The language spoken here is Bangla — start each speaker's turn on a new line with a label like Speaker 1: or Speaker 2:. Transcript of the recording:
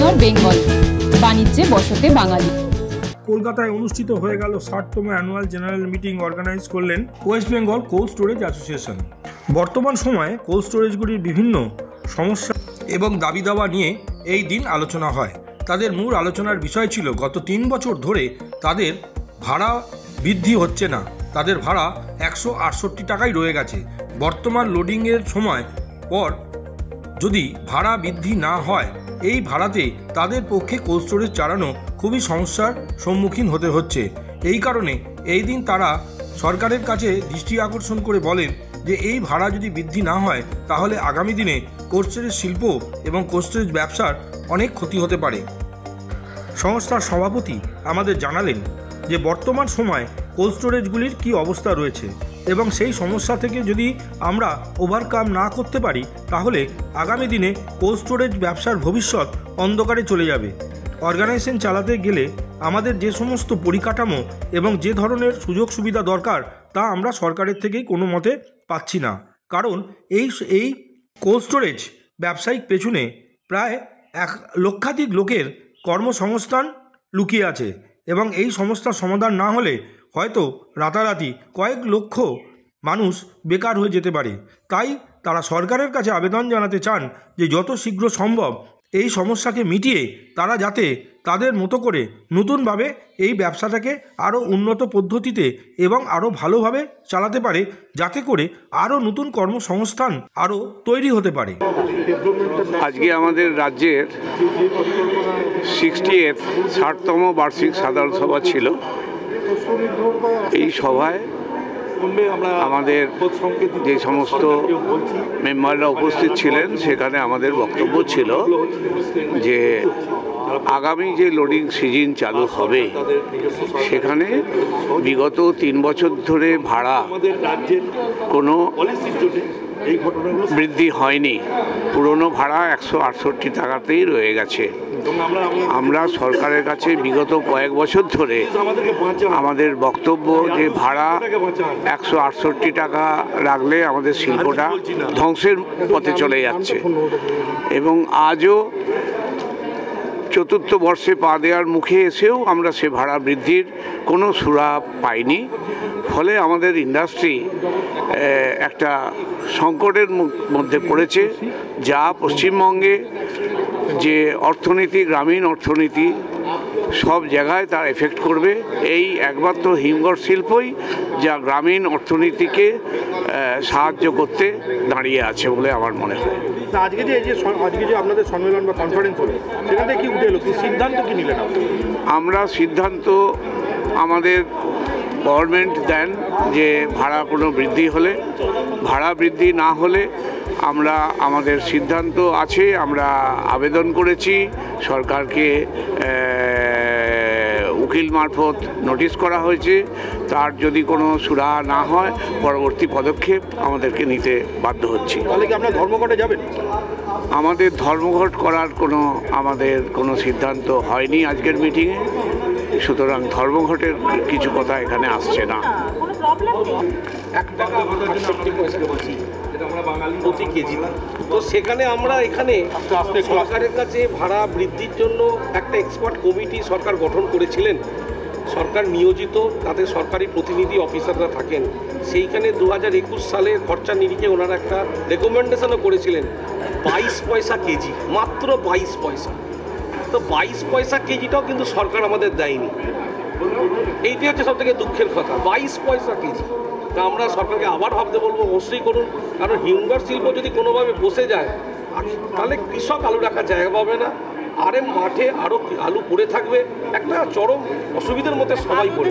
Speaker 1: উত্তর বেঙ্গল, বাণিজ্যে বসতে বাঙালি।
Speaker 2: কলকাতায় অনুষ্ঠিত হয়ে গেল 60তম অ্যানুয়াল জেনারেল মিটিং অর্গানাইজ করলেন West Bengal cold storage association. বর্তমান সময়ে কোল্ড স্টোরেজগুলির বিভিন্ন সমস্যা এবং দাবি দাওয়া নিয়ে এই দিন আলোচনা হয়। তাদের মূল আলোচনার বিষয় ছিল গত 3 বছর ধরে তাদের ভাড়া বৃদ্ধি হচ্ছে না, তাদের ভাড়া 168 টাকায় রয়ে গেছে। বর্তমান লোডিংয়ের সময় পর যদি ভাড়া বৃদ্ধি না হয়, এই ভাড়াতে তাদের পক্ষে কোল্ড স্টোরেজ চালানো খুবই সমস্যার সম্মুখীন হতে হচ্ছে। এই কারণে এই দিন তারা সরকারের কাছে দৃষ্টি আকর্ষণ করে বলেন যে এই ভাড়া যদি বৃদ্ধি না হয় তাহলে আগামী দিনে কোল্ড স্টোরেজ শিল্প এবং কোল্ড স্টোরেজ ব্যবসার অনেক ক্ষতি হতে পারে। সংস্থার সভাপতি আমাদের জানালেন যে বর্তমান সময় কোল্ড স্টোরেজগুলির কী অবস্থা রয়েছে এবং সেই সমস্যা থেকে যদি আমরা ওভারকাম না করতে পারি তাহলে আগামী দিনে কোল্ড স্টোরেজ ব্যবসার ভবিষ্যৎ অন্ধকারে চলে যাবে। অর্গানাইজেশন চালাতে গেলে আমাদের যে সমস্ত পরিকাঠামো এবং যে ধরনের সুযোগ সুবিধা দরকার তা আমরা সরকারের থেকেই কোনো মতে পাচ্ছি না। কারণ এই কোল্ড স্টোরেজ ব্যবসায়িক পেছনে প্রায় 1 লক্ষাধিক লোকের কর্মসংস্থান লুকিয়ে আছে এবং এই সমস্যার সমাধান না হলে হয়তো রাতারাতি কয়েক লক্ষ মানুষ বেকার হয়ে যেতে পারে। তাই তারা সরকারের কাছে আবেদন জানাতে চান যে যত শীঘ্র সম্ভব এই সমস্যাকে মিটিয়ে তারা যাতে তাদের মতো করে নতুনভাবে এই ব্যবসাটাকে আরও উন্নত পদ্ধতিতে এবং আরও ভালোভাবে চালাতে পারে, যাতে করে আরও নতুন কর্মসংস্থান আরও তৈরি হতে পারে।
Speaker 3: আজকে আমাদের রাজ্যের 60তম বার্ষিক সাধারণ সভা ছিল। এই সভায় আমাদের যে সমস্ত মেম্বাররা উপস্থিত ছিলেন সেখানে আমাদের বক্তব্য ছিল যে আগামী যে লোডিং সিজন চালু হবে সেখানে বিগত 3 বছর ধরে ভাড়া কোনো বৃদ্ধি হয়নি, পুরনো ভাড়া 168 টাকাতেই রয়ে গেছে। আমরা সরকারের কাছে বিগত কয়েক বছর ধরে আমাদের বক্তব্য যে ভাড়া 168 টাকা রাখলে আমাদের শিল্পটা ধ্বংসের পথে চলে যাচ্ছে এবং আজও 4র্থ বর্ষে পা দেওয়ার মুখে এসেও আমরা সে ভাড়া বৃদ্ধির কোনো সুরা পাইনি। ফলে আমাদের ইন্ডাস্ট্রি একটা সংকটের মধ্যে পড়েছে, যা পশ্চিমবঙ্গে যে অর্থনীতি, গ্রামীণ অর্থনীতি সব জায়গায় তার এফেক্ট করবে। এই একমাত্র হিমঘর শিল্পই যা গ্রামীণ অর্থনীতিকে সাহায্য করতে দাঁড়িয়ে আছে বলে আমার মনে হয়।
Speaker 4: আজকে যে আপনাদের সম্মেলন বা কনফারেন্স হলো সেখানে কি উঠে এলো, কি সিদ্ধান্ত কি নিলেন?
Speaker 3: আমরা সিদ্ধান্ত আমাদের গভর্নমেন্ট দেন যে ভাড়া কোনো বৃদ্ধি হলে, ভাড়া বৃদ্ধি না হলে আমরা আমাদের সিদ্ধান্ত আছে, আমরা আবেদন করেছি সরকারকে, উকিল মারফত নোটিশ করা হয়েছে। তার যদি কোনো সুরাহা না হয় পরবর্তী পদক্ষেপ আমাদেরকে নিতে বাধ্য হচ্ছি।
Speaker 4: তাহলে কি আপনার ধর্মঘটে যাবেন?
Speaker 3: আমাদের ধর্মঘট করার আমাদের কোনো সিদ্ধান্ত হয়নি আজকের মিটিংয়ে, সুতরাং ধর্মঘটের কিছু কথা এখানে আসছে না।
Speaker 5: প্রতি কেজি তো সেখানে আমরা এখানে সরকারের কাছে ভাড়া বৃদ্ধির জন্য একটা এক্সপার্ট কমিটি সরকার গঠন করেছিলেন। সরকার নিয়োজিত, তাতে সরকারি প্রতিনিধি অফিসাররা থাকেন। সেইখানে 2021 সালে খরচা নিরিখে ওনারা একটা রেকমেন্ডেশনও করেছিলেন 22 পয়সা কেজি, মাত্র 22 পয়সা। তো 22 পয়সা কেজিটাও কিন্তু সরকার আমাদের দেয়নি। এইটাই হচ্ছে সবথেকে দুঃখের কথা, 22 পয়সা কেজি। তা আমরা সরকারকে আবার ভাবতে বলবো, অবশ্যই করুন, কারণ হিমঘর শিল্প যদি কোনোভাবে বসে যায় তাহলে কৃষক আলু রাখার জায়গা পাবে না, আরে মাঠে আরও আলু পড়ে থাকবে, একটা চরম অসুবিধার মধ্যে সবাই পড়ে।